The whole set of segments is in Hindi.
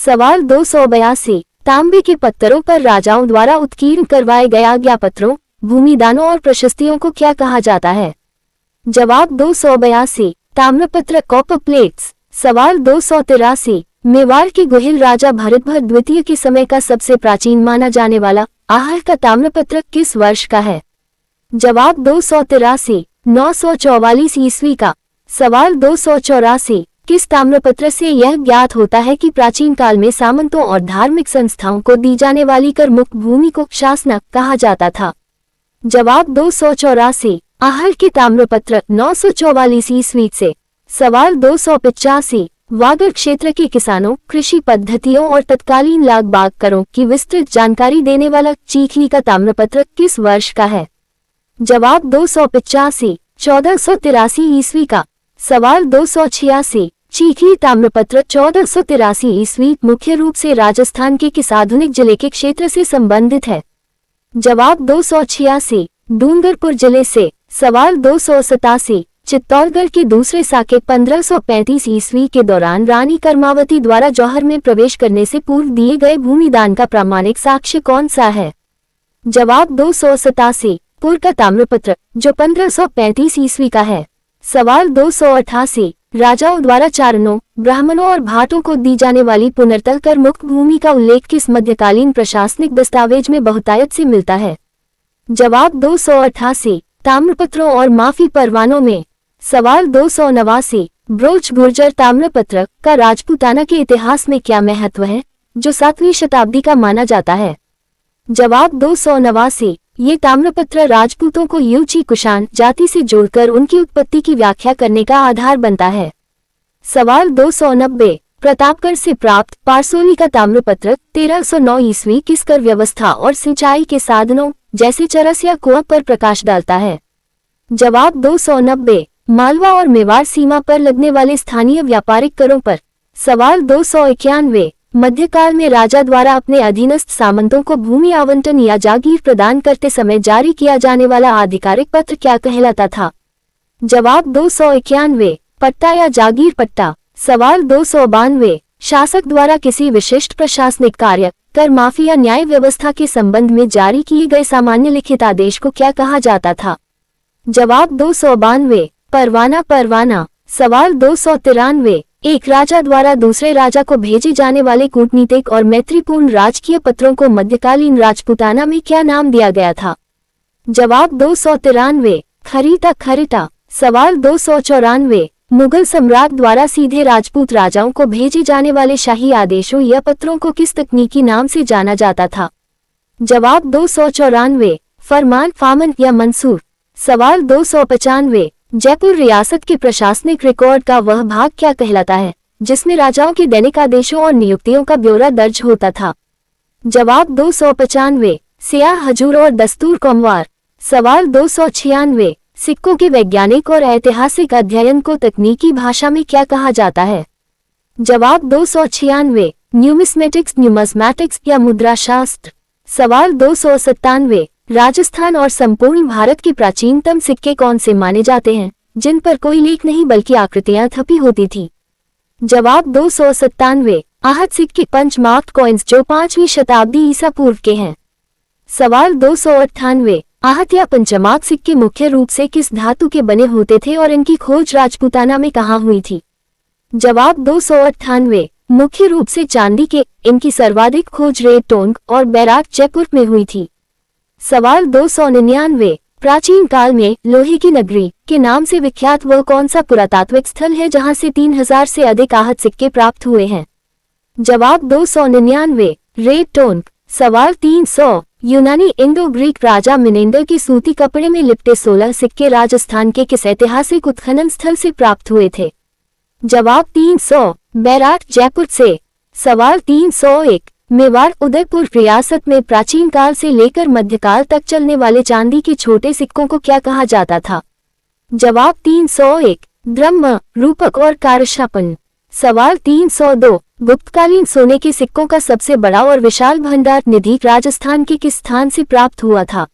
सवाल 282, तांबे के पत्थरों पर राजाओं द्वारा उत्कीर्ण करवाए गए आज्ञापत्रों, भूमिदानों और प्रशस्तियों को क्या कहा जाता है? जवाब 282, ताम्रपत्र कॉपर प्लेट्स। सवाल 283, मेवाड़ के गोहिल राजा भरतभर द्वितीय के समय का सबसे प्राचीन माना जाने वाला आहर का ताम्रपत्र किस वर्ष का है? जवाब 283, 944 ईस्वी का। सवाल 284, किस ताम्रपत्र से यह ज्ञात होता है कि प्राचीन काल में सामंतों और धार्मिक संस्थाओं को दी जाने वाली कर मुक्त भूमि को शासनक कहा जाता था? जवाब 284, आहर के ताम्रपत्र 944 ईस्वी से। सवाल 285, वागड़ क्षेत्र के किसानों, कृषि पद्धतियों और तत्कालीन लाग बाग करों की विस्तृत जानकारी देने वाला चीखली का ताम्रपत्र किस वर्ष का है? जवाब 285, 1483 ईस्वी का। सवाल 286, चीखली ताम्रपत्र 1483 ईस्वी मुख्य रूप से राजस्थान के किस आधुनिक जिले के क्षेत्र से संबंधित है? जवाब 286, डूंगरपुर जिले से। सवाल 287, चित्तौड़गढ़ के दूसरे साके 1535 ईस्वी के दौरान रानी कर्मावती द्वारा जौहर में प्रवेश करने से पूर्व दिए गए भूमिदान का प्रामाणिक साक्ष्य कौन सा है? जवाब 287, पुर का ताम्रपत्र जो 1535 ईस्वी का है। सवाल 288, राजाओं द्वारा चारणों, ब्राह्मणों और भाटों को दी जाने वाली पुनर्तल कर मुक्त भूमि का उल्लेख किस मध्यकालीन प्रशासनिक दस्तावेज में बहुतायत से मिलता है? जवाब 288, ताम्रपत्रों और माफी परवानों में। सवाल 289, ब्रोच गुर्जर ताम्रपत्र का राजपूताना के इतिहास में क्या महत्व है, जो 7वीं शताब्दी का माना जाता है? जवाब 289, ये ताम्रपत्र राजपूतों को यूची कुषाण जाति से जोड़कर उनकी उत्पत्ति की व्याख्या करने का आधार बनता है। सवाल 290, प्रतापगढ़ से प्राप्त पारसोली का ताम्रपत्र 1309 ईस्वी किस कर व्यवस्था और सिंचाई के साधनों जैसे चरस या कुआं पर प्रकाश डालता है? जवाब 290, मालवा और मेवाड़ सीमा पर लगने वाले स्थानीय व्यापारिक करों पर। सवाल 291, मध्यकाल में राजा द्वारा अपने अधीनस्थ सामंतों को भूमि आवंटन या जागीर प्रदान करते समय जारी किया जाने वाला आधिकारिक पत्र क्या कहलाता था? जवाब 291, पट्टा या जागीर पट्टा। सवाल 292, शासक द्वारा किसी विशिष्ट प्रशासनिक कार्य, कर माफी या न्याय व्यवस्था के संबंध में जारी किए गए सामान्य लिखित आदेश को क्या कहा जाता था? जवाब 292, परवाना परवाना। सवाल 293, एक राजा द्वारा दूसरे राजा को भेजे जाने वाले कूटनीतिक और मैत्रीपूर्ण राजकीय पत्रों को मध्यकालीन राजपूताना में क्या नाम दिया गया था? जवाब 293, खरीटा खरीटा। सवाल 294, मुगल सम्राट द्वारा सीधे राजपूत राजाओं को भेजे जाने वाले शाही आदेशों या पत्रों को किस तकनीकी नाम से जाना जाता था? जवाब 294, फरमान फामन या मंसूर। सवाल 295, जयपुर रियासत के प्रशासनिक रिकॉर्ड का वह भाग क्या कहलाता है जिसमें राजाओं के दैनिक आदेशों और नियुक्तियों का ब्यौरा दर्ज होता था? जवाब 295, सियाह हजूर और दस्तूर कौमवार। सवाल 296, सिक्कों के वैज्ञानिक और ऐतिहासिक अध्ययन को तकनीकी भाषा में क्या कहा जाता है? जवाब 296, न्यूमिस्मेटिक्स न्यूमस्मैटिक्स या मुद्राशास्त्र। सवाल 297, राजस्थान और संपूर्ण भारत के प्राचीनतम सिक्के कौन से माने जाते हैं जिन पर कोई लेख नहीं बल्कि आकृतियां थपी होती थी? जवाब 297, आहत सिक्के पंच मार्क्ड कॉइन्स जो 5वीं शताब्दी ईसा पूर्व के हैं। सवाल 298, आहत या पंचमार्क सिक्के मुख्य रूप से किस धातु के बने होते थे और इनकी खोज राजपूताना में कहाँ हुई थी? जवाब 298, मुख्य रूप से चांदी के। इनकी सर्वाधिक खोज रेड टोंक और बैराट जयपुर में हुई थी। सवाल 299, प्राचीन काल में लोहे की नगरी के नाम से विख्यात वह कौन सा पुरातात्विक स्थल है जहां से 3000 से अधिक आहत सिक्के प्राप्त हुए हैं? जवाब 299, रेड टोंक। सवाल 300, यूनानी इंडो ग्रीक राजा मिनेंडर के सूती कपड़े में लिपटे 16 सिक्के राजस्थान के किस ऐतिहासिक उत्खनन स्थल से प्राप्त हुए थे? जवाब 300, बैराट जयपुर से। सवाल 301, मेवाड़ उदयपुर रियासत में प्राचीन काल से लेकर मध्यकाल तक चलने वाले चांदी के छोटे सिक्कों को क्या कहा जाता था? जवाब 301, ब्रह्म रूपक और कारशापन। सवाल 302, गुप्तकालीन सोने के सिक्कों का सबसे बड़ा और विशाल भंडार निधि राजस्थान के किस स्थान से प्राप्त हुआ था?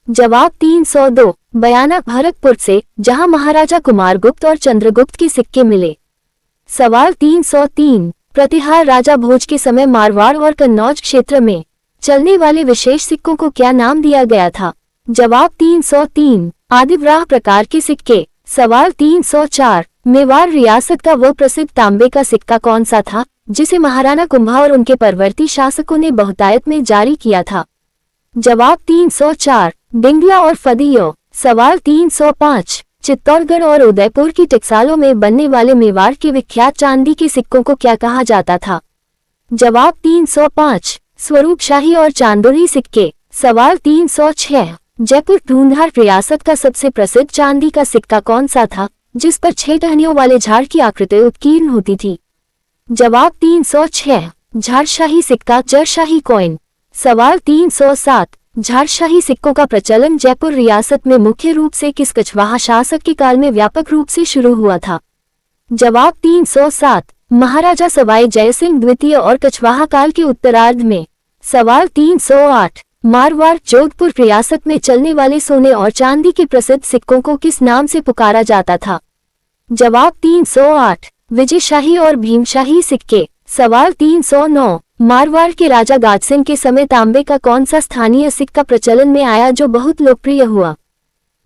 जवाब 302, बयाना भरतपुर से, जहां महाराजा कुमारगुप्त और चंद्रगुप्त के सिक्के मिले। सवाल 303, प्रतिहार राजा भोज के समय मारवाड़ और कन्नौज क्षेत्र में चलने वाले विशेष सिक्कों को क्या नाम दिया गया था? जवाब 303 आदिव्राह प्रकार के सिक्के। सवाल 304 मेवाड़ रियासत का वह प्रसिद्ध तांबे का सिक्का कौन सा था जिसे महाराणा कुंभा और उनके परवर्ती शासकों ने बहुतायत में जारी किया था? जवाब 304 डिंगला और फदियो। सवाल 305 चित्तौड़गढ़ और उदयपुर की टकसालों में बनने वाले मेवाड़ के विख्यात चांदी के सिक्कों को क्या कहा जाता था? जवाब 305 स्वरूपशाही और चांदोरी सिक्के। सवाल 306 जयपुर ढूंढार रियासत का सबसे प्रसिद्ध चांदी का सिक्का कौन सा था जिस पर 6 टहनियों वाले झाड़ की आकृति उत्कीर्ण होती थी? जवाब 306 झाड़शाही सिक्का जरशाही कॉइन। सवाल 307 झाड़शाही सिक्कों का प्रचलन जयपुर रियासत में मुख्य रूप से किस कछवाहा शासक के काल में व्यापक रूप से शुरू हुआ था? जवाब 307 महाराजा सवाई जयसिंह द्वितीय और कछवाहा काल के उत्तरार्ध में। सवाल 308 मारवाड़ जोधपुर रियासत में चलने वाले सोने और चांदी के प्रसिद्ध सिक्कों को किस नाम से पुकारा जाता था? जवाब 308 विजयशाही और भीमशाही सिक्के। सवाल 309 मारवाड़ के राजा गाजसिंह के समय तांबे का कौन सा स्थानीय सिक्का प्रचलन में आया जो बहुत लोकप्रिय हुआ?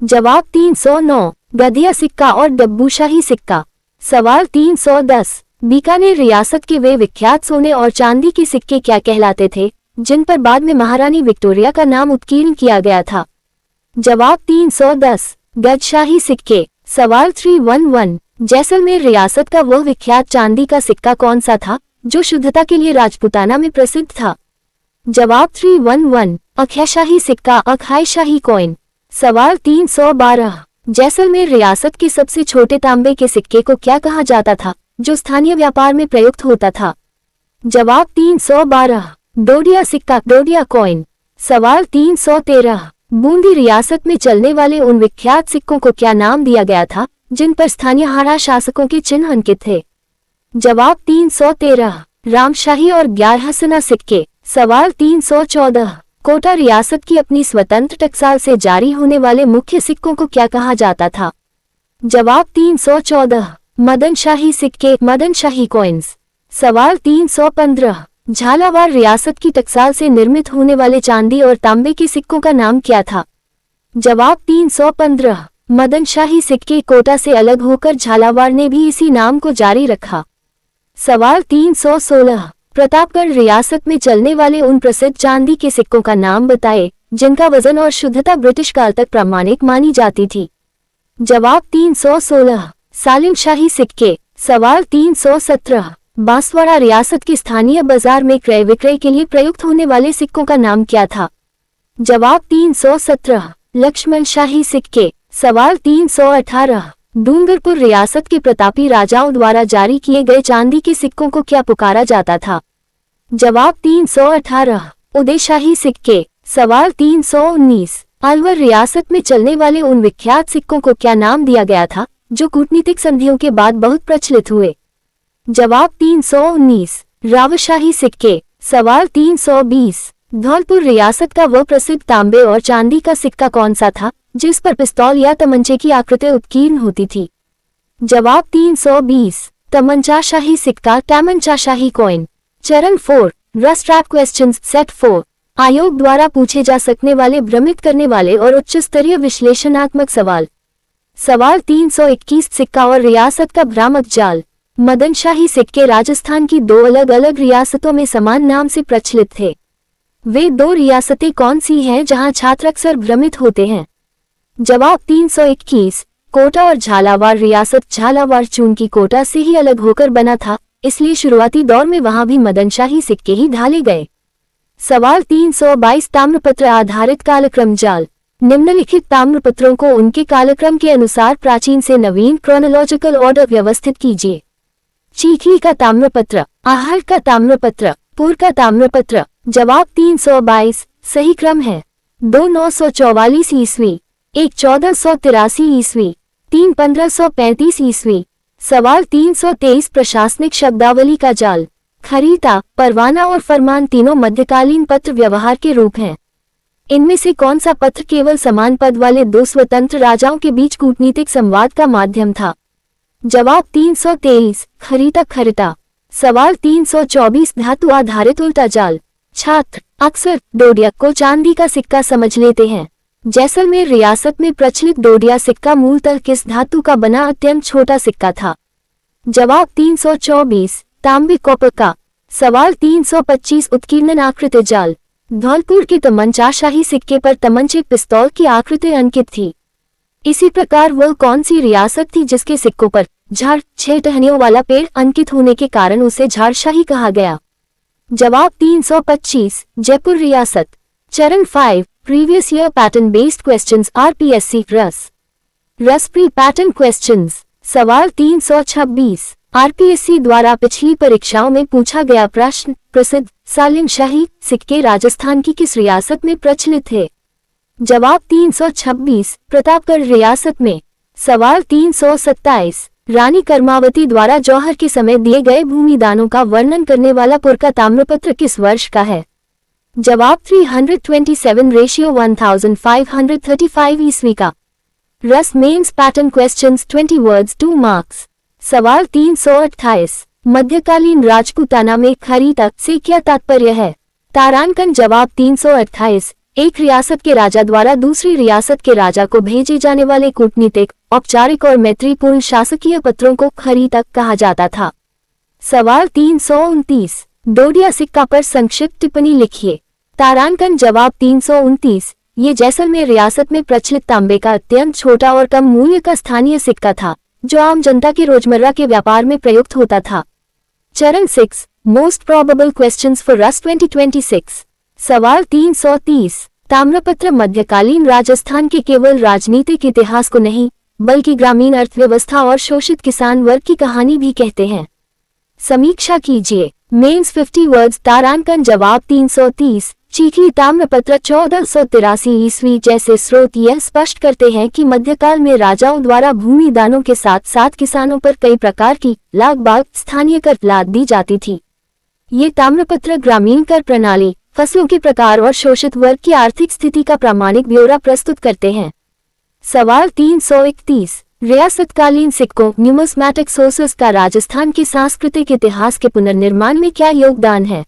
जवाब 309 गधिया सिक्का और डब्बूशाही सिक्का। सवाल 310 बीकानेर रियासत के वे विख्यात सोने और चांदी के सिक्के क्या कहलाते थे जिन पर बाद में महारानी विक्टोरिया का नाम उत्कीर्ण किया गया था? जवाब 310 गजशाही सिक्के। सवाल 311 जैसलमेर रियासत का वह विख्यात चांदी का सिक्का कौन सा था जो शुद्धता के लिए राजपूताना में प्रसिद्ध था? जवाब 311 अक्षयशाही सिक्का अक्षयशाही कॉइन। सवाल 312 जैसलमेर रियासत के सबसे छोटे तांबे के सिक्के को क्या कहा जाता था जो स्थानीय व्यापार में प्रयुक्त होता था? जवाब 312 डोडिया सिक्का डोडिया कॉइन। सवाल 313 बूंदी रियासत में चलने वाले उन विख्यात सिक्कों को क्या नाम दिया गया था जिन पर स्थानीय हाड़ा शासकों के चिन्ह अंकित थे? जवाब 313 रामशाही और 11 सिक्के। सवाल 314 कोटा रियासत की अपनी स्वतंत्र टकसाल से जारी होने वाले मुख्य सिक्कों को क्या कहा जाता था? जवाब 314 मदनशाही सिक्के मदनशाही कॉइन्स। सवाल 315 झालावाड़ रियासत की टकसाल से निर्मित होने वाले चांदी और तांबे के सिक्कों का नाम क्या था? जवाब 315 मदनशाही सिक्के। कोटा से अलग होकर झालावाड़ ने भी इसी नाम को जारी रखा। सवाल 316 प्रतापगढ़ रियासत में चलने वाले उन प्रसिद्ध चांदी के सिक्कों का नाम बताए जिनका वजन और शुद्धता ब्रिटिश काल तक प्रामाणिक मानी जाती थी? जवाब 316 सालिमशाही सिक्के। सवाल 317 बांसवाड़ा रियासत के स्थानीय बाजार में क्रय विक्रय के लिए प्रयुक्त होने वाले सिक्कों का नाम क्या था? जवाब 317 लक्ष्मणशाही सिक्के। सवाल 318 डूंगरपुर रियासत के प्रतापी राजाओं द्वारा जारी किए गए चांदी के सिक्कों को क्या पुकारा जाता था? जवाब 318 उदयशाही सिक्के। सवाल 319 अलवर रियासत में चलने वाले उन विख्यात सिक्कों को क्या नाम दिया गया था जो कूटनीतिक संधियों के बाद बहुत प्रचलित हुए? जवाब 319 रावशाही सिक्के। सवाल 320 धौलपुर रियासत का वह प्रसिद्ध तांबे और चांदी का सिक्का कौन सा था जिस पर पिस्तौल या तमंचे की आकृति उत्कीर्ण होती थी? जवाब 320 तमंचाशाही सिक्का तमंचाशाही कॉइन। चरण 4 रस्ट रैप क्वेश्चंस सेट 4 आयोग द्वारा पूछे जा सकने वाले भ्रमित करने वाले और उच्च स्तरीय विश्लेषणात्मक सवाल। सवाल 321 सिक्का और रियासत का भ्रामक जाल। मदनशाही सिक्के राजस्थान की 2 अलग अलग रियासतों में समान नाम से प्रचलित थे। वे 2 रियासतें कौन सी हैं जहां छात्र अक्सर भ्रमित होते हैं? जवाब 321 कोटा और झालावाड़ रियासत। झालावाड़ चूंकि कोटा से ही अलग होकर बना था इसलिए शुरुआती दौर में वहां भी मदनशाही सिक्के ही ढाले गए। सवाल 322 ताम्रपत्र आधारित कालक्रम जाल। निम्नलिखित ताम्रपत्रों को उनके कालक्रम के अनुसार प्राचीन से नवीन क्रोनोलॉजिकल ऑर्डर व्यवस्थित कीजिए। चीखली का ताम्रपत्र, आहट का ताम्रपत्र, पुर का ताम्रपत्र। जवाब 322 सही क्रम है। 2 944 ईस्वी, 1 1483 ईस्वी, 3 1535 ईस्वी। सवाल 323 प्रशासनिक शब्दावली का जाल। खरीता, परवाना और फरमान तीनों मध्यकालीन पत्र व्यवहार के रूप हैं। इनमें से कौन सा पत्र केवल समान पद वाले 2 स्वतंत्र राजाओं के बीच कूटनीतिक संवाद का माध्यम था? जवाब 323 खरीता खरीता। सवाल 324 धातु आधारित उल्टा जाल। छात्र अक्सर डोडिया को चांदी का सिक्का समझ लेते हैं। जैसलमेर रियासत में प्रचलित डोडिया सिक्का मूलतः किस धातु का बना अत्यंत छोटा सिक्का था? जवाब 324 तांबे कॉपर का। सवाल 325 उत्कीर्णन आकृति जाल। धौलपुर के तमंचाशाही सिक्के पर तमंचे पिस्तौल की आकृति अंकित थी। इसी प्रकार वह कौन सी रियासत थी जिसके सिक्कों पर झाड़ 6 टहनियों वाला पेड़ अंकित होने के कारण उसे झाड़शाही कहा गया? जवाब 325 जयपुर रियासत। चरण 5 previous year pattern based questions RPSC रस प्री पैटर्न क्वेश्चंस। सवाल 326 आरपीएससी द्वारा पिछली परीक्षाओं में पूछा गया प्रश्न प्रसिद्ध सालिम शाही सिक्के राजस्थान की किस रियासत में प्रचलित थे? जवाब 326 प्रतापगढ़ रियासत में। सवाल 327 रानी कर्मावती द्वारा जौहर के समय दिए गए भूमिदानों का वर्णन करने वाला पुरका ताम्रपत्र किस वर्ष का है? जवाब 327:1535 ईस्वी का। RAS mains pattern questions 20 words 2 marks. सवाल 328 मध्यकालीन राजपूताना में खरीदा से क्या तात्पर्य है? तारांकन। जवाब 328 एक रियासत के राजा द्वारा दूसरी रियासत के राजा को भेजे जाने वाले कूटनीतिक औपचारिक और मैत्रीपूर्ण शासकीय पत्रों को खरीदा कहा जाता था। सवाल 329 डोडिया सिक्का पर संक्षिप्त टिप्पणी लिखिए। तारांकन। जवाब 329 ये जैसलमेर रियासत में प्रचलित तांबे का अत्यंत छोटा और कम मूल्य का स्थानीय सिक्का था जो आम जनता के रोजमर्रा के व्यापार में प्रयुक्त होता था। चरण 6 मोस्ट प्रोबेबल क्वेश्चंस फॉर रस 2026। सवाल 330 ताम्रपत्र मध्यकालीन राजस्थान के केवल राजनीतिक इतिहास को नहीं बल्कि ग्रामीण अर्थव्यवस्था और शोषित किसान वर्ग की कहानी भी कहते हैं। समीक्षा कीजिए। Mains 50 words. तारांकन। जवाब 330 चीखली ताम्रपत्र 1483 ईस्वी जैसे स्रोत यह स्पष्ट करते हैं कि मध्यकाल में राजाओं द्वारा भूमि दानों के साथ साथ किसानों पर कई प्रकार की लाग स्थानीय कर लाद दी जाती थी। ये ताम्रपत्र ग्रामीण कर प्रणाली फसलों के प्रकार और शोषित वर्ग की आर्थिक स्थिति का प्रामाणिक ब्यौरा प्रस्तुत करते हैं। सवाल 331 रियासतकालीन सिक्कों न्यूमिस्मैटिक सोर्सेस का राजस्थान के सांस्कृतिक इतिहास के पुनर्निर्माण में क्या योगदान है?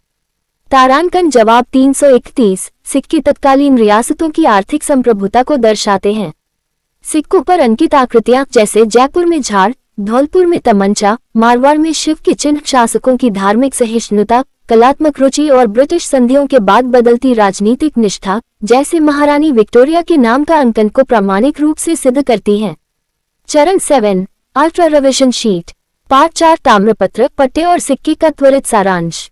तारांकन। जवाब 331 सिक्के तत्कालीन रियासतों की आर्थिक संप्रभुता को दर्शाते हैं। सिक्कों पर अंकित आकृतियां जैसे जयपुर में झाड़, धौलपुर में तमंचा, मारवाड़ में शिव के चिन्ह शासकों की धार्मिक सहिष्णुता, कलात्मक रुचि और ब्रिटिश संधियों के बाद बदलती राजनीतिक निष्ठा जैसे महारानी विक्टोरिया के नाम का अंकन को प्रामाणिक रूप से सिद्ध करती हैं। चरण 7 अल्ट्रा रिविजन शीट। पार्ट 4 ताम्रपत्र पट्टे और सिक्के का त्वरित सारांश।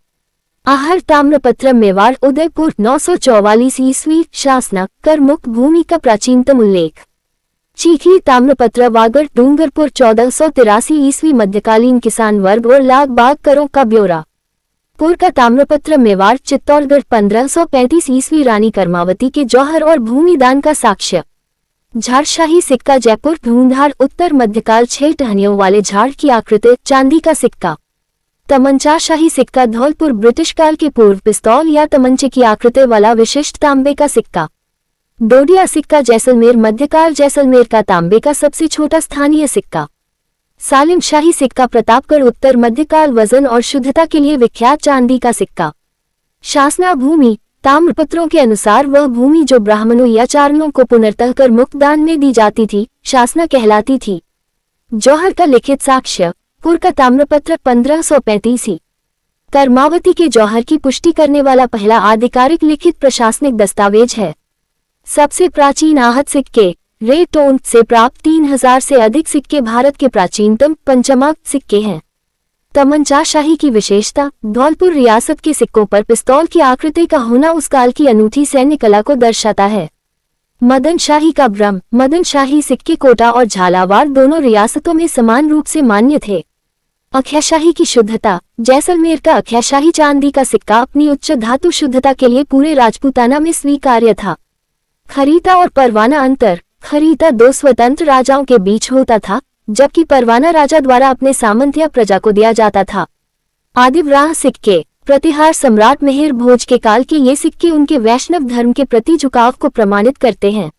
आहर ताम्रपत्र मेवाड़ उदयपुर 944 ईस्वी शासना कर मुक्त भूमि का प्राचीनतम उल्लेख। चीखली ताम्रपत्र वागड़ डूंगरपुर 1483 ईस्वी मध्यकालीन किसान वर्ग और लाग बाग करों का ब्यौरा। पुर का ताम्रपत्र मेवाड़ चित्तौड़गढ़ 1535 ईस्वी रानी कर्मावती के जौहर और भूमिदान का साक्ष्य। झाड़शाही सिक्का जयपुर ढूंढाड़ उत्तर मध्यकाल 6 टहनियों वाले झाड़ की आकृति चांदी का सिक्का। तमंचाशाही सिक्का धौलपुर ब्रिटिश काल के पूर्व पिस्तौल या तमंचे की आकृति वाला विशिष्ट तांबे का सिक्का। डोडिया सिक्का जैसलमेर मध्यकाल जैसलमेर का तांबे का सबसे छोटा स्थानीय सिक्का। सालिम शाही सिक्का प्रतापगढ़ उत्तर मध्यकाल वजन और शुद्धता के लिए विख्यात चांदी का सिक्का। शासना भूमि ताम्रपत्रों के अनुसार वह भूमि जो ब्राह्मणों या चारणों को पुनर्तः कर मुक्त दान में दी जाती थी शासना कहलाती थी। जौहर का लिखित साक्ष्य पुर का ताम्रपत्र 1535 कर्मावती के जौहर की पुष्टि करने वाला पहला आधिकारिक लिखित प्रशासनिक दस्तावेज है। सबसे प्राचीन आहत सिक्के रे टोन से प्राप्त 3000 से अधिक सिक्के भारत के प्राचीनतम पंचमांक सिक्के हैं। तमंचाशाही की विशेषता धौलपुर रियासत के सिक्कों पर पिस्तौल की आकृति का होना उस काल की अनूठी सैन्य कला को दर्शाता है। मदन शाही का ब्रह्म मदन शाही सिक्के कोटा और झालावाड़ दोनों रियासतों में समान रूप से मान्य थे। अक्षयशाही की शुद्धता जैसलमेर का अक्षयशाही चांदी का सिक्का अपनी उच्च धातु शुद्धता के लिए पूरे राजपूताना में स्वीकार्य था। खरीता और परवाना अंतर खरीता 2 स्वतंत्र राजाओं के बीच होता था जबकि परवाना राजा द्वारा अपने सामंत या प्रजा को दिया जाता था। आदिवराह सिक्के प्रतिहार सम्राट मिहिर भोज के काल के ये सिक्के उनके वैष्णव धर्म के प्रति झुकाव को प्रमाणित करते हैं।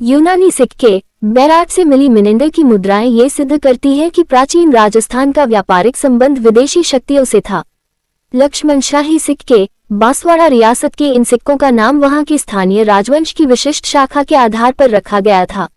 यूनानी सिक्के बैराट से मिली मिनेंडर की मुद्राएं ये सिद्ध करती हैं कि प्राचीन राजस्थान का व्यापारिक संबंध विदेशी शक्तियों से था। लक्ष्मण शाही सिक्के, बांसवाड़ा रियासत के इन सिक्कों का नाम वहां की स्थानीय राजवंश की विशिष्ट शाखा के आधार पर रखा गया था।